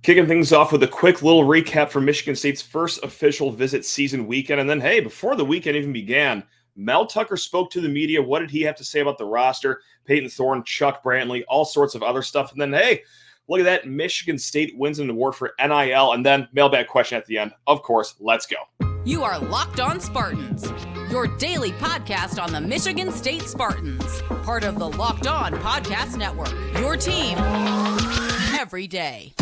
Kicking things off with a quick little recap from Michigan State's first official visit season weekend. And then, hey, before the weekend even began, Mel Tucker spoke to the media. What did he have to say about the roster? Payton Thorne, Chuck Brantley, all sorts of other stuff. And then, hey, look at that. Michigan State wins an award for NIL. And then mailbag question at the end. Of course, let's go. You are Locked On Spartans, your daily podcast on the Michigan State Spartans. Part of the Locked On Podcast Network, your team every day.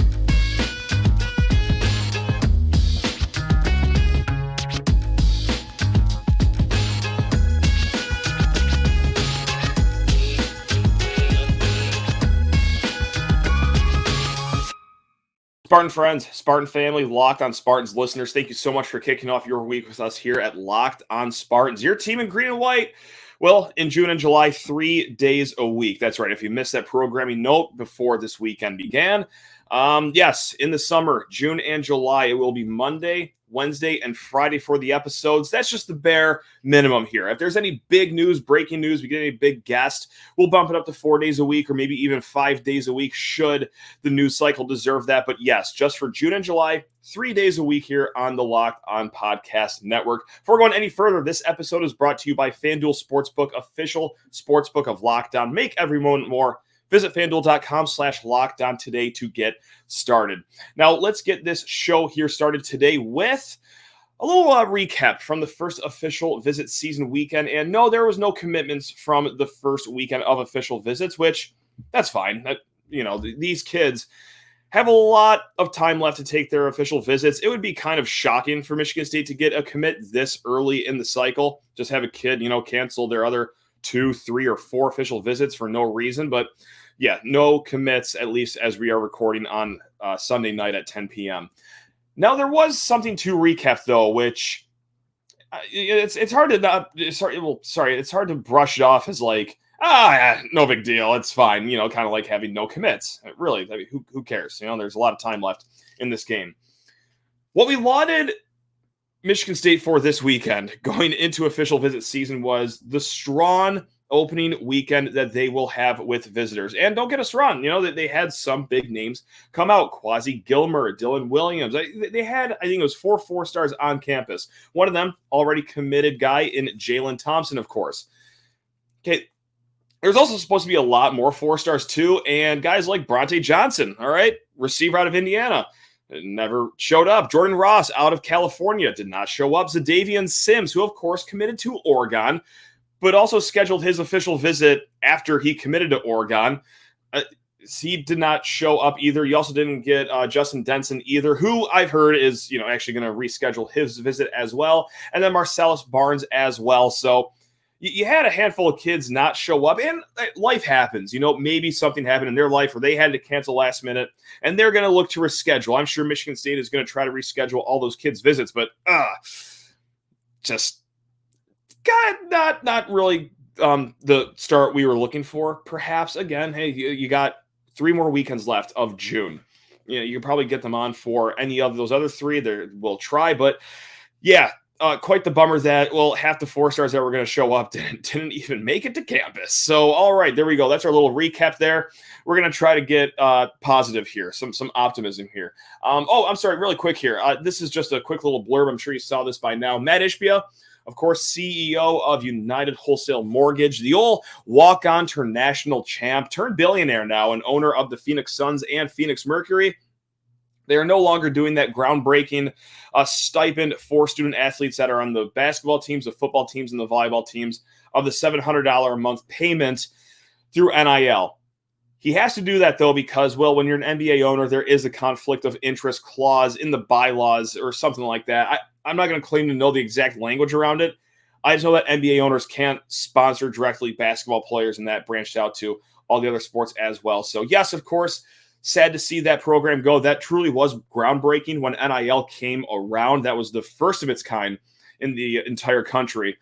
Spartan friends, Spartan family, Locked On Spartans listeners, thank you so much for kicking off your week with us here at Locked On Spartans. Your team in green and white. Well, in June and July, 3 days a week. That's right. If you missed that programming note before this weekend began, yes, in the summer, June and July, it will be Monday, Wednesday, and Friday for the episodes. That's just the bare minimum here. If there's any big news, breaking news, we get any big guest, we'll bump it up to 4 days a week or maybe even 5 days a week should the news cycle deserve that. But yes, just for June and July, 3 days a week here on the Locked On Podcast Network. Before going any further, this episode is brought to you by FanDuel Sportsbook, official sportsbook of Locked On. Make every moment more. Visit FanDuel.com/lockedon today to get started. Now, let's get this show here started today with a little recap from the first official visit season weekend. And no, there was no commitments from the first weekend of official visits, which that's fine. These kids have a lot of time left to take their official visits. It would be kind of shocking for Michigan State to get a commit this early in the cycle. Just have a kid, cancel their other 2, 3, or 4 official visits for no reason. But yeah, no commits, at least as we are recording on Sunday night at 10 p.m. Now, there was something to recap, though, which it's hard to not. It's hard to brush it off as like, no big deal. It's fine. Kind of like having no commits. Really, I mean, who cares? There's a lot of time left in this game. What we lauded Michigan State for this weekend going into official visit season was the strong opening weekend that they will have with visitors. And don't get us wrong, that they had some big names come out. Quasi Gilmer, Dylan Williams. They had, I think it was 4 4-stars on campus. One of them already committed guy in Jalen Thompson, of course. Okay, there's also supposed to be a lot more 4-stars too, and guys like Bronte Johnson, all right, receiver out of Indiana, never showed up. Jordan Ross out of California did not show up. Zadavian Sims, who of course committed to Oregon, but also scheduled his official visit after he committed to Oregon. He did not show up either. You also didn't get Justin Denson either, who I've heard is actually going to reschedule his visit as well. And then Marcellus Barnes as well. So you had a handful of kids not show up, and life happens. Maybe something happened in their life where they had to cancel last minute, and they're going to look to reschedule. I'm sure Michigan State is going to try to reschedule all those kids' visits, but not really the start we were looking for. Perhaps, again, hey, you got 3 more weekends left of June. You can probably get them on for any of those other 3. We'll try, but yeah, quite the bummer that, half the 4-stars that were going to show up didn't even make it to campus. So, all right, there we go. That's our little recap there. We're going to try to get positive here, some optimism here. I'm sorry, really quick here. This is just a quick little blurb. I'm sure you saw this by now. Matt Ishbia, of course, CEO of United Wholesale Mortgage, the old walk-on turned national champ, turned billionaire now, and owner of the Phoenix Suns and Phoenix Mercury. They are no longer doing that groundbreaking stipend for student athletes that are on the basketball teams, the football teams, and the volleyball teams of the $700 a month payment through NIL. He has to do that, though, because, when you're an NBA owner, there is a conflict of interest clause in the bylaws or something like that. I'm not going to claim to know the exact language around it. I just know that NBA owners can't sponsor directly basketball players, and that branched out to all the other sports as well. So, yes, of course, sad to see that program go. That truly was groundbreaking when NIL came around. That was the first of its kind in the entire country.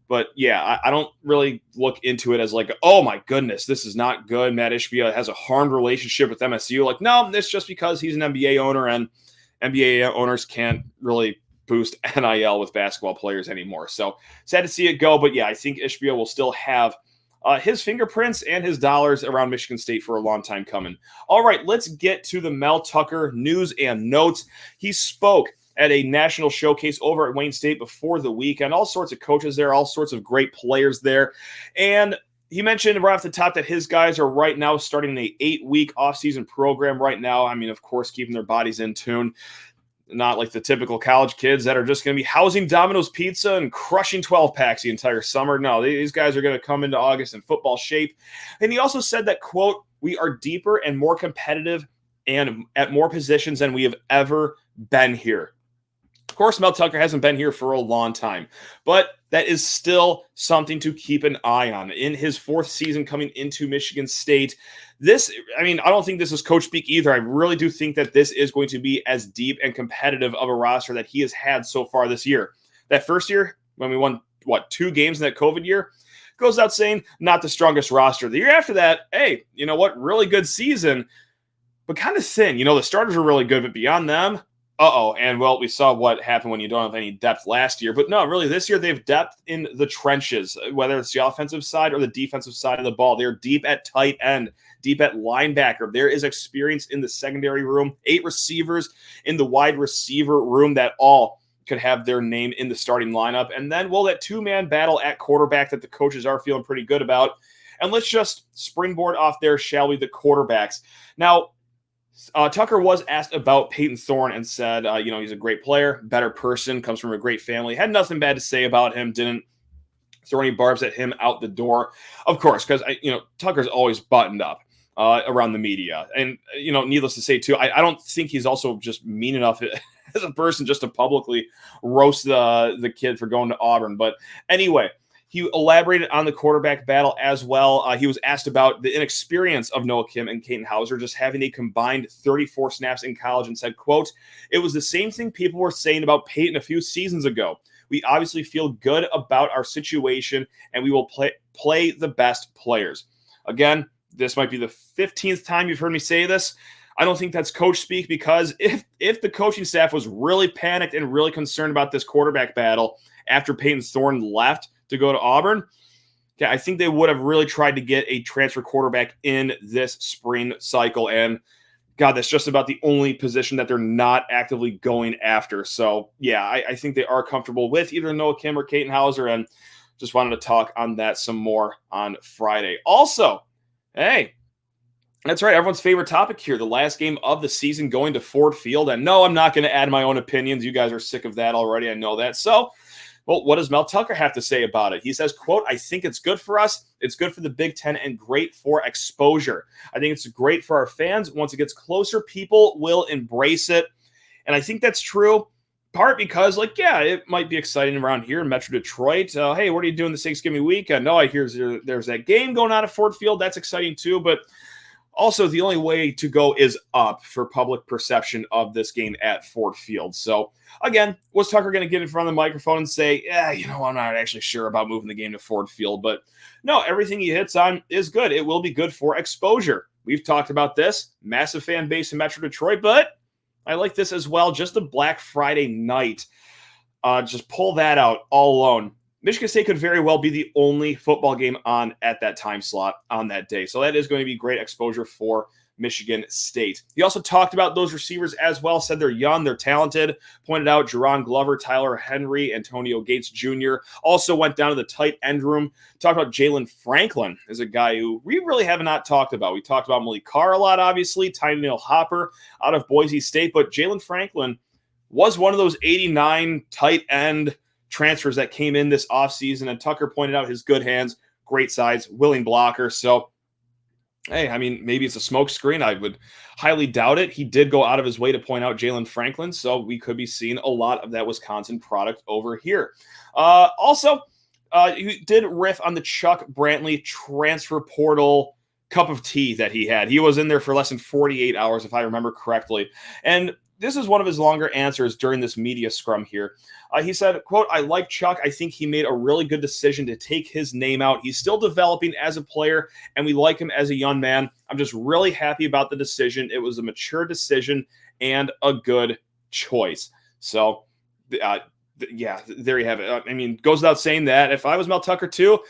But yeah, I don't really look into it as like, oh my goodness, this is not good. Matt Ishbia has a harmed relationship with MSU. Like, no, it's just because he's an NBA owner, and NBA owners can't really boost NIL with basketball players anymore. So sad to see it go. But yeah, I think Ishbia will still have his fingerprints and his dollars around Michigan State for a long time coming. All right, let's get to the Mel Tucker news and notes. He spoke at a national showcase over at Wayne State before the weekend. All sorts of coaches there, all sorts of great players there. And he mentioned right off the top that his guys are right now starting an 8-week offseason program right now. I mean, of course, keeping their bodies in tune. Not like the typical college kids that are just going to be housing Domino's Pizza and crushing 12-packs the entire summer. No, these guys are going to come into August in football shape. And he also said that, quote, "We are deeper and more competitive and at more positions than we have ever been here." Of course, Mel Tucker hasn't been here for a long time, but that is still something to keep an eye on. In his 4th season coming into Michigan State, I don't think this is coach speak either. I really do think that this is going to be as deep and competitive of a roster that he has had so far this year. That first year, when we won, 2 games in that COVID year, goes without saying, not the strongest roster. The year after that, hey, you know what? Really good season, but kind of thin. The starters are really good, but beyond them, and well, we saw what happened when you don't have any depth last year. But no, really, this year they have depth in the trenches, whether it's the offensive side or the defensive side of the ball. They're deep at tight end, deep at linebacker. There is experience in the secondary room, 8 receivers in the wide receiver room that all could have their name in the starting lineup. And then, well, that 2-man battle at quarterback that the coaches are feeling pretty good about. And let's just springboard off there, shall we, the quarterbacks. Now, Tucker was asked about Payton Thorne and said, he's a great player, better person, comes from a great family, had nothing bad to say about him, didn't throw any barbs at him out the door. Of course, because, Tucker's always buttoned up around the media. And, needless to say, too, I don't think he's also just mean enough as a person just to publicly roast the kid for going to Auburn. But anyway, he elaborated on the quarterback battle as well. He was asked about the inexperience of Noah Kim and Kaden Hauser just having a combined 34 snaps in college and said, quote, "It was the same thing people were saying about Payton a few seasons ago. We obviously feel good about our situation and we will play the best players." Again, this might be the 15th time you've heard me say this. I don't think that's coach speak, because if the coaching staff was really panicked and really concerned about this quarterback battle after Payton Thorne left to go to Auburn, I think they would have really tried to get a transfer quarterback in this spring cycle. And God, that's just about the only position that they're not actively going after. So yeah, I think they are comfortable with either Noah Kim or Kaden Hauser, and just wanted to talk on that some more on Friday. Also, hey, that's right, everyone's favorite topic here, the last game of the season going to Ford Field. And no, I'm not going to add my own opinions. You guys are sick of that already. I know that. So, well, what does Mel Tucker have to say about it? He says, quote, "I think it's good for us. It's good for the Big Ten and great for exposure. I think it's great for our fans. Once it gets closer, people will embrace it." And I think that's true, part because, it might be exciting around here in Metro Detroit. Hey, what are you doing this Thanksgiving week? No, I hear there's that game going on at Ford Field. That's exciting too. But also, the only way to go is up for public perception of this game at Ford Field. So, again, was Tucker going to get in front of the microphone and say, I'm not actually sure about moving the game to Ford Field? But no, everything he hits on is good. It will be good for exposure. We've talked about this. Massive fan base in Metro Detroit, but I like this as well. Just the Black Friday night. Just pull that out all alone. Michigan State could very well be the only football game on at that time slot on that day. So that is going to be great exposure for Michigan State. He also talked about those receivers as well, said they're young, they're talented, pointed out Jerron Glover, Tyler Henry, Antonio Gates Jr. Also went down to the tight end room, talked about Jalen Franklin as a guy who we really have not talked about. We talked about Malik Carr a lot, obviously, Tyneil Hopper out of Boise State, but Jalen Franklin was one of those 89 tight end transfers that came in this offseason, and Tucker pointed out his good hands, great size, willing blocker. So, hey, maybe it's a smoke screen. I would highly doubt it. He did go out of his way to point out Jalen Franklin, so we could be seeing a lot of that Wisconsin product over here. Also, he did riff on the Chuck Brantley transfer portal cup of tea that he had. He was in there for less than 48 hours, if I remember correctly. And this is one of his longer answers during this media scrum here. He said, quote, "I like Chuck. I think he made a really good decision to take his name out. He's still developing as a player, and we like him as a young man. I'm just really happy about the decision. It was a mature decision and a good choice." So, there you have it. Goes without saying that if I was Mel Tucker too,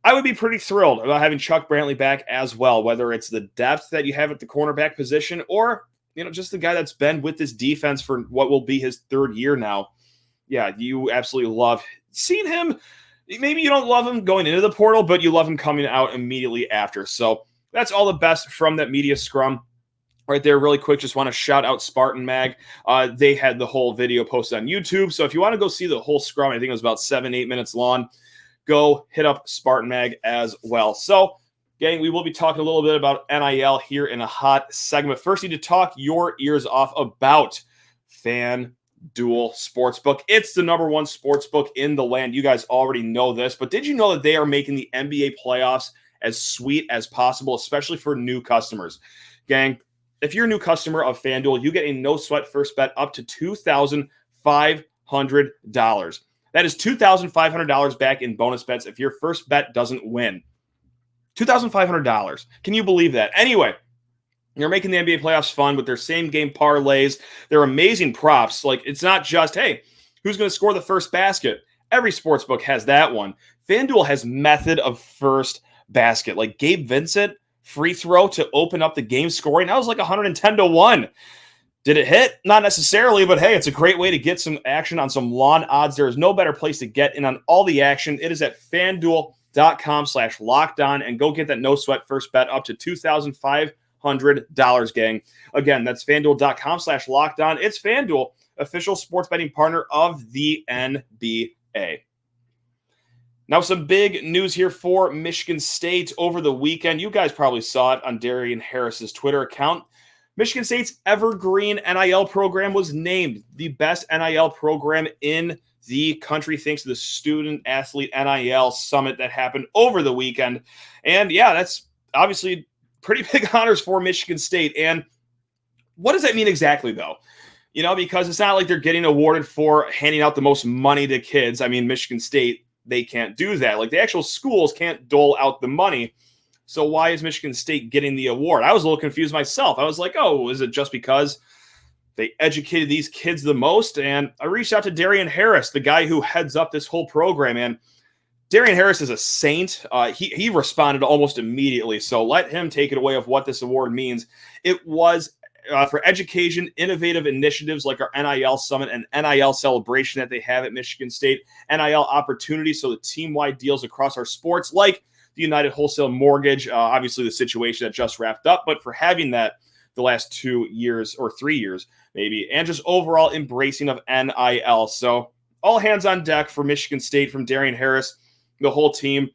I would be pretty thrilled about having Chuck Brantley back as well, whether it's the depth that you have at the cornerback position or, just the guy that's been with this defense for what will be his third year now. Yeah, you absolutely love seeing him. Maybe you don't love him going into the portal, but you love him coming out immediately after. So that's all the best from that media scrum. Right there, really quick, just want to shout out Spartan Mag. They had the whole video posted on YouTube. So if you want to go see the whole scrum, I think it was about 7-8 minutes long, go hit up Spartan Mag as well. So, gang, we will be talking a little bit about NIL here in a hot segment. First, need to talk your ears off about FanDuel Sportsbook. It's the number one sportsbook in the land. You guys already know this, but did you know that they are making the NBA playoffs as sweet as possible, especially for new customers? Gang, if you're a new customer of FanDuel, you get a no-sweat first bet up to $2,500. That is $2,500 back in bonus bets if your first bet doesn't win. $2,500. Can you believe that? Anyway, you're making the NBA playoffs fun with their same-game parlays. They're amazing props. Like, it's not just, hey, who's going to score the first basket? Every sportsbook has that one. FanDuel has method of first basket. Like Gabe Vincent, free throw to open up the game scoring. That was like 110-1. Did it hit? Not necessarily, but hey, it's a great way to get some action on some lawn odds. There is no better place to get in on all the action. It is at FanDuel.com/lockedon, and go get that no sweat first bet up to $2,500, gang. Again, that's FanDuel.com/lockedon. It's FanDuel, official sports betting partner of the NBA. Now, some big news here for Michigan State over the weekend. You guys probably saw it on Darian Harris's Twitter account. Michigan State's EverGreen NIL program was named the best NIL program in the country thanks to the Student Athlete NIL Summit that happened over the weekend. And yeah, that's obviously pretty big honors for Michigan State. And what does that mean exactly, though? Because it's not like they're getting awarded for handing out the most money to kids. I mean, Michigan State, they can't do that. Like, the actual schools can't dole out the money. So why is Michigan State getting the award? I was a little confused myself. I was like, oh, is it just because they educated these kids the most? And I reached out to Darian Harris, the guy who heads up this whole program. And Darian Harris is a saint. He responded almost immediately. So let him take it away of what this award means. It was for education, innovative initiatives like our NIL Summit and NIL celebration that they have at Michigan State, NIL opportunities, so the team-wide deals across our sports, like the United Wholesale Mortgage, obviously the situation that just wrapped up, but for having that the last 2 years or 3 years maybe, and just overall embracing of NIL. So all hands on deck for Michigan State from Darian Harris, the whole team,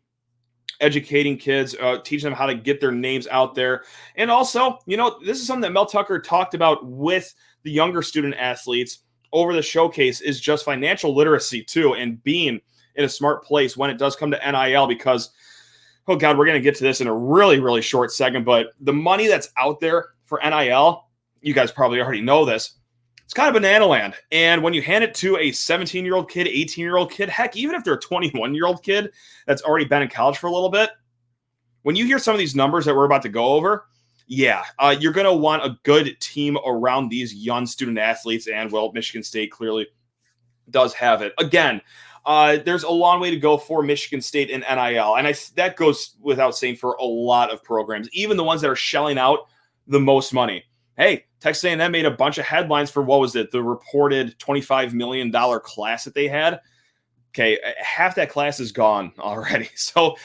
educating kids, teaching them how to get their names out there. And also, this is something that Mel Tucker talked about with the younger student athletes over the showcase, is just financial literacy too, and being in a smart place when it does come to NIL, because oh God, we're going to get to this in a really, really short segment, but the money that's out there for NIL, you guys probably already know this, it's kind of banana land. And when you hand it to a 17-year-old kid, 18-year-old kid, heck, even if they're a 21-year-old kid that's already been in college for a little bit, when you hear some of these numbers that we're about to go over, yeah, you're going to want a good team around these young student athletes. And, well, Michigan State clearly does have it. Again, there's a long way to go for Michigan State in NIL. And that goes without saying for a lot of programs, even the ones that are shelling out the most money. Hey, Texas A&M made a bunch of headlines for, what was it, the reported $25 million class that they had. Okay, half that class is gone already. So,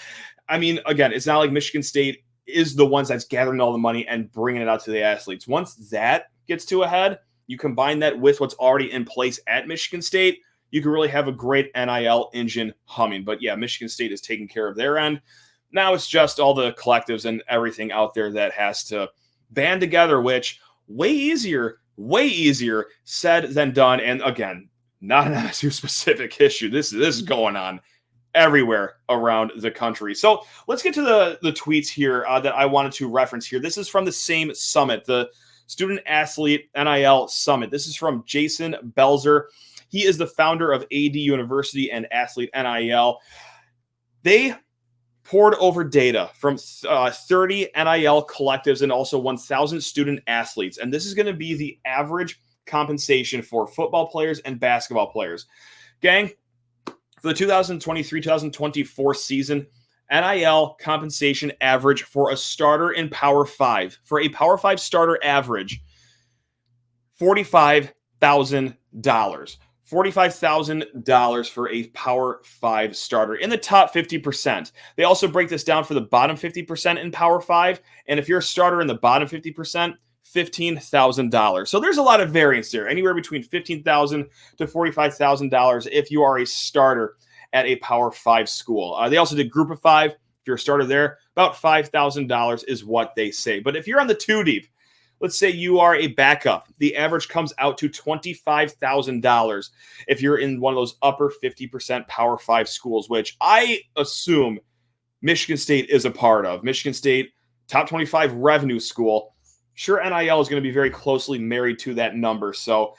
I mean, again, it's not like Michigan State is the ones that's gathering all the money and bringing it out to the athletes. Once that gets to a head, you combine that with what's already in place at Michigan State, you can really have a great NIL engine humming. But yeah, Michigan State is taking care of their end. Now it's just all the collectives and everything out there that has to band together, which way easier said than done. And again, not an MSU specific issue. This is going on everywhere around the country. So let's get to the tweets here that I wanted to reference here. This is from the same summit, the Student Athlete NIL Summit. This is from Jason Belzer. He is the founder of AD University and Athlete NIL. They poured over data from 30 NIL collectives and also 1,000 student athletes. And this is going to be the average compensation for football players and basketball players. Gang, for the 2023-2024 season, NIL compensation average for a starter in Power 5. For a Power 5 starter average, $45,000. $45,000 for a Power 5 starter in the top 50%. They also break this down for the bottom 50% in Power 5. And if you're a starter in the bottom 50%, $15,000. So there's a lot of variance there, anywhere between $15,000 to $45,000 if you are a starter at a Power 5 school. They also did Group of 5. If you're a starter there, about $5,000 is what they say. But if you're on the 2 deep, let's say you are a backup, the average comes out to $25,000 if you're in one of those upper 50% Power 5 schools, which I assume Michigan State is a part of. Michigan State, top 25 revenue school. Sure, NIL is going to be very closely married to that number. So,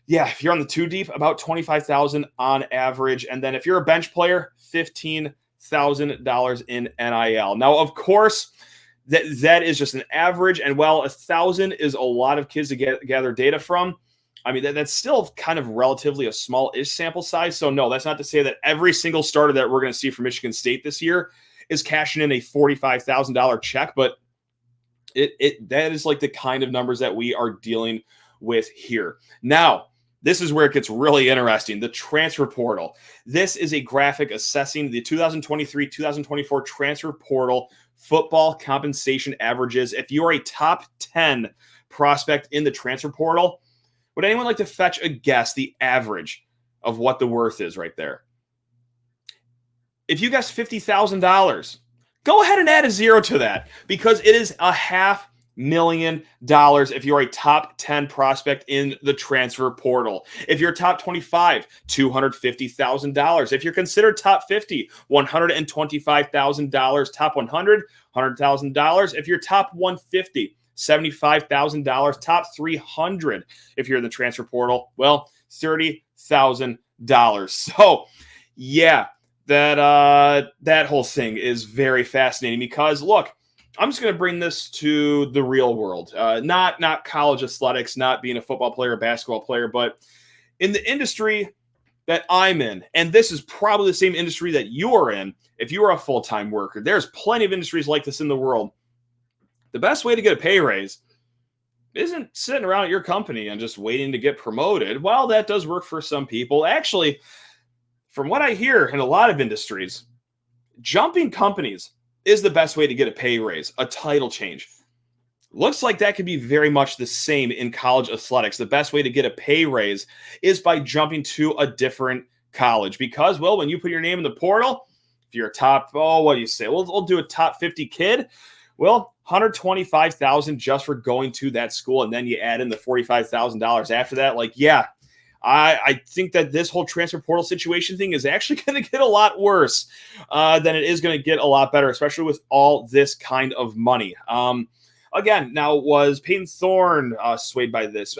yeah, if you're on the 2 deep, about $25,000 on average. And then if you're a bench player, $15,000 in NIL. Now, of course, that is just an average. And while 1,000 is a lot of kids to gather data from, I mean, that's still kind of relatively a small-ish sample size. So, no, that's not to say that every single starter that we're going to see from Michigan State this year is cashing in a $45,000 check. But that is like the kind of numbers that we are dealing with here. Now, this is where it gets really interesting. The transfer portal. This is a graphic assessing the 2023-2024 transfer portal football compensation averages. If you are a top 10 prospect in the transfer portal, would anyone like to fetch a guess the average of what the worth is right there? If you guess $50,000, go ahead and add a 0 to that, because it is $500,000 if you're a top 10 prospect in the transfer portal. If you're top 25, $250,000. If you're considered top 50, $125,000. Top 100, $100,000. If you're top 150, $75,000. Top 300, if you're in the transfer portal, well, $30,000. So, yeah. That whole thing is very fascinating because, look, I'm just going to bring this to the real world, not college athletics, not being a football player, a basketball player, but in the industry that I'm in, and this is probably the same industry that you're in if you are a full-time worker. There's plenty of industries like this in the world. The best way to get a pay raise isn't sitting around at your company and just waiting to get promoted. While that does work for some people, actually, from what I hear in a lot of industries, jumping companies is the best way to get a pay raise, a title change. Looks like that could be very much the same in college athletics. The best way to get a pay raise is by jumping to a different college because, well, when you put your name in the portal, if you're a top, what do you say? We'll do a top 50 kid. Well, $125,000 just for going to that school, and then you add in the $45,000 after that. Like, yeah. I think that this whole transfer portal situation thing is actually going to get a lot worse than it is going to get a lot better, especially with all this kind of money. Again, now, was Payton Thorne swayed by this?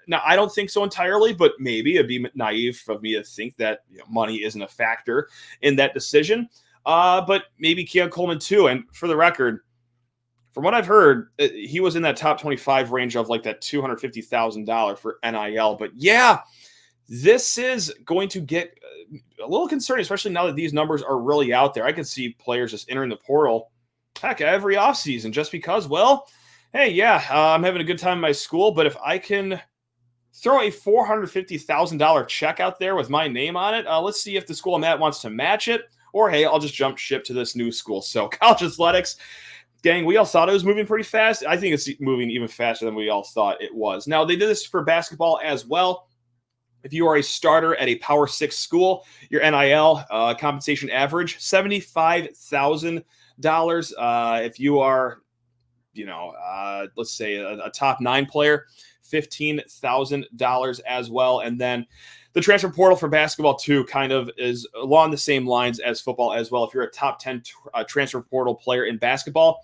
Now, I don't think so entirely, but maybe it'd be naive of me to think that money isn't a factor in that decision. But maybe Keon Coleman too. And for the record, from what I've heard, he was in that top 25 range of like that $250,000 for NIL. But yeah, this is going to get a little concerning, especially now that these numbers are really out there. I could see players just entering the portal, heck, every offseason just because, well, hey, yeah, I'm having a good time in my school, but if I can throw a $450,000 check out there with my name on it, let's see if the school I'm at wants to match it, or hey, I'll just jump ship to this new school. So college athletics, gang, we all thought it was moving pretty fast. I think it's moving even faster than we all thought it was. Now, they did this for basketball as well. If you are a starter at a Power 6 school, your NIL compensation average, $75,000. If you are, let's say a top 9 player, $15,000 as well. And then the transfer portal for basketball, too, kind of is along the same lines as football as well. If you're a top 10 transfer portal player in basketball,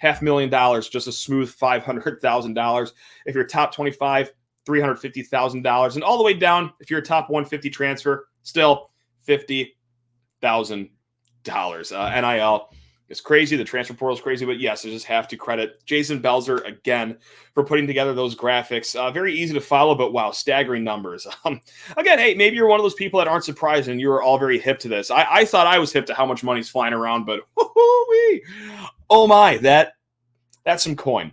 $500,000, just a smooth $500,000. If you're top 25, $350,000. And all the way down, if you're a top 150 transfer, still $50,000 NIL is crazy. The transfer portal is crazy. But yes, I just have to credit Jason Belzer again for putting together those graphics. Very easy to follow, but wow, staggering numbers. Again, hey, maybe you're one of those people that aren't surprised and you're all very hip to this. I thought I was hip to how much money's flying around, but oh my, that's some coin.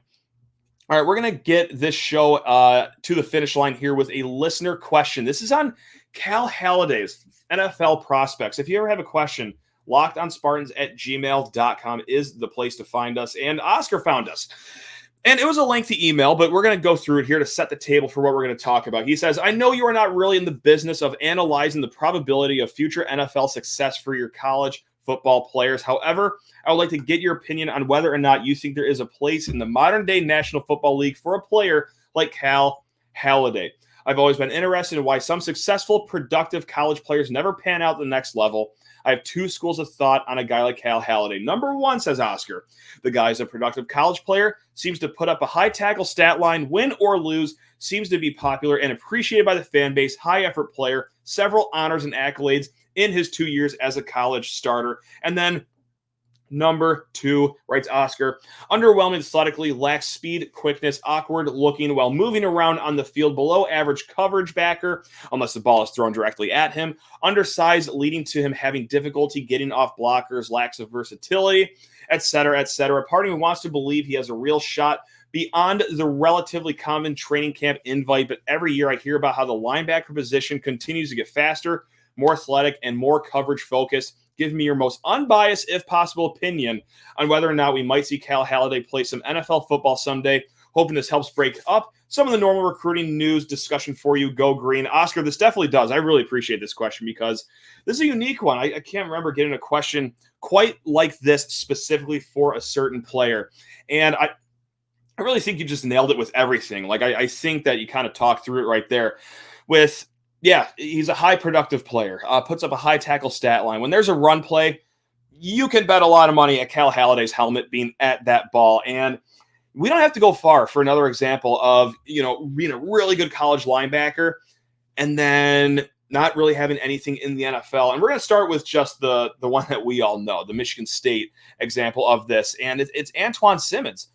All right, we're going to get this show to the finish line here with a listener question. This is on Cal Haladay's NFL prospects. If you ever have a question, lockedonspartans@gmail.com is the place to find us. And Oscar found us. And it was a lengthy email, but we're going to go through it here to set the table for what we're going to talk about. He says, I know you are not really in the business of analyzing the probability of future NFL success for your college football players. However, I would like to get your opinion on whether or not you think there is a place in the modern-day National Football League for a player like Cal Haladay. I've always been interested in why some successful, productive college players never pan out the next level. I have two schools of thought on a guy like Cal Haladay. Number one, says Oscar, the guy is a productive college player, seems to put up a high tackle stat line, win or lose, seems to be popular and appreciated by the fan base, high-effort player, several honors and accolades in his 2 years as a college starter. And then number two, writes Oscar, underwhelming athletically, lacks speed, quickness, awkward looking while moving around on the field, below average coverage backer, unless the ball is thrown directly at him, undersized, leading to him having difficulty getting off blockers, lacks of versatility, etc., etc. Part of me wants to believe he has a real shot beyond the relatively common training camp invite, but every year I hear about how the linebacker position continues to get faster, more athletic, and more coverage focused. Give me your most unbiased, if possible, opinion on whether or not we might see Cal Haladay play some NFL football someday. Hoping this helps break up some of the normal recruiting news discussion for you. Go Green. Oscar, this definitely does. I really appreciate this question because this is a unique one. I can't remember getting a question quite like this specifically for a certain player. And I really think you just nailed it with everything. Like, I think that you kind of talked through it right there with, yeah, he's a high productive player, puts up a high tackle stat line. When there's a run play, you can bet a lot of money at Cal Haladay's helmet being at that ball. And we don't have to go far for another example of, being a really good college linebacker and then not really having anything in the NFL. And we're going to start with just the one that we all know, the Michigan State example of this. And it's Antoine Simmons.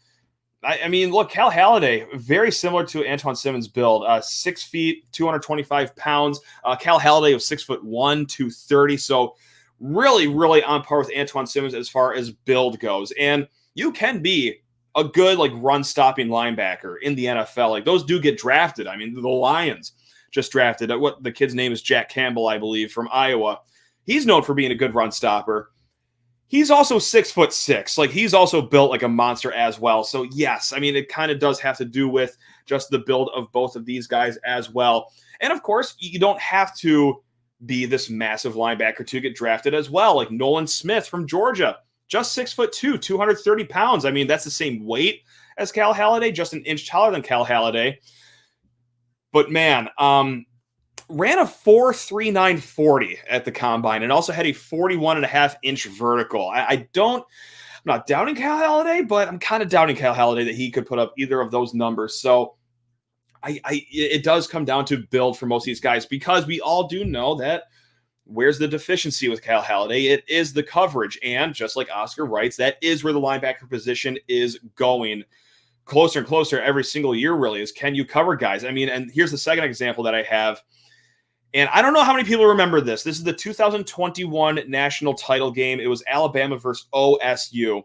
I mean, look, Cal Haladay, very similar to Antoine Simmons' build, 6 feet, 225 pounds. Cal Haladay was 6'1", 230. So really, really on par with Antoine Simmons as far as build goes. And you can be a good, run-stopping linebacker in the NFL. Those do get drafted. I mean, the Lions just drafted, what the kid's name is, Jack Campbell, I believe, from Iowa. He's known for being a good run stopper. He's also 6'6". He's also built like a monster as well. So yes, I mean, it kind of does have to do with just the build of both of these guys as well. And of course, you don't have to be this massive linebacker to get drafted as well. Like Nolan Smith from Georgia, just 6'2", 230 pounds. I mean, that's the same weight as Cal Haladay, just an inch taller than Cal Haladay. But man, ran a 4.39 40 at the combine and also had a 41.5-inch vertical. I'm not doubting Cal Haladay, but I'm kind of doubting Cal Haladay that he could put up either of those numbers. So it does come down to build for most of these guys, because we all do know that where's the deficiency with Cal Haladay? It is the coverage. And just like Oscar writes, that is where the linebacker position is going closer and closer every single year, really, is can you cover guys? I mean, and here's the second example that I have. And I don't know how many people remember this. This is the 2021 national title game. It was Alabama versus OSU.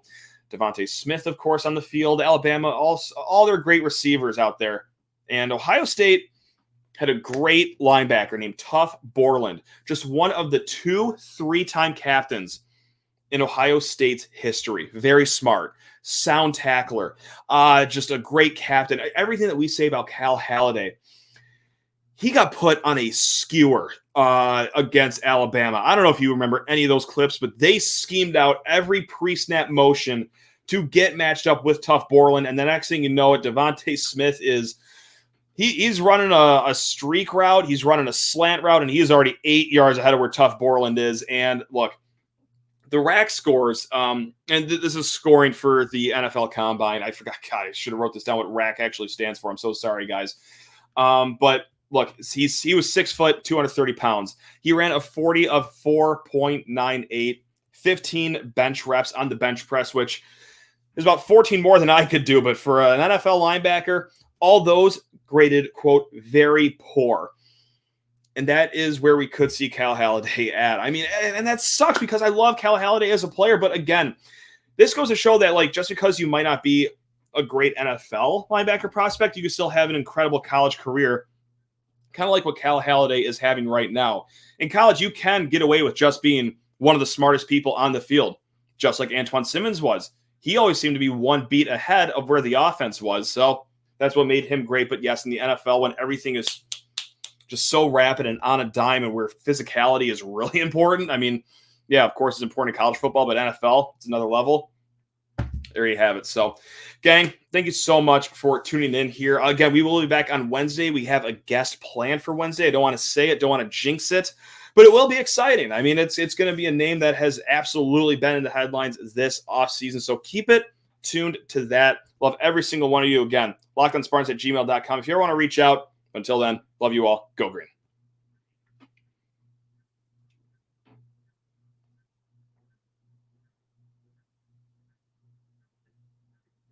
Devontae Smith, of course, on the field. Alabama, all their great receivers out there. And Ohio State had a great linebacker named Tough Borland, just one of the 2 3-time captains in Ohio State's history. Very smart, sound tackler, just a great captain. Everything that we say about Cal Haladay, he got put on a skewer against Alabama. I don't know if you remember any of those clips, but they schemed out every pre-snap motion to get matched up with Tough Borland. And the next thing you know, Devontae Smith is he's running a streak route. He's running a slant route, and he is already 8 yards ahead of where Tough Borland is. And look, the rack scores, and this is scoring for the NFL Combine. I forgot. God, I should have wrote this down, what rack actually stands for. I'm so sorry, guys. But look, he was 6 foot, 230 pounds. He ran a 40 of 4.98, 15 bench reps on the bench press, which is about 14 more than I could do. But for an NFL linebacker, all those graded, quote, very poor. And that is where we could see Cal Haladay at. I mean, and that sucks because I love Cal Haladay as a player. But again, this goes to show that, like, just because you might not be a great NFL linebacker prospect, you can still have an incredible college career, kind of like what Cal Haladay is having right now. In college, you can get away with just being one of the smartest people on the field, just like Antoine Simmons was. He always seemed to be one beat ahead of where the offense was. So that's what made him great. But yes, in the NFL, when everything is just so rapid and on a dime and where physicality is really important. I mean, yeah, of course it's important in college football, but NFL, it's another level. There you have it. So, gang, thank you so much for tuning in here. Again, we will be back on Wednesday. We have a guest planned for Wednesday. I don't want to say it, don't want to jinx it, but it will be exciting. I mean, it's going to be a name that has absolutely been in the headlines this offseason. So keep it tuned to that. Love every single one of you. Again, lockedonspartans@gmail.com. If you ever want to reach out, until then, love you all. Go Green.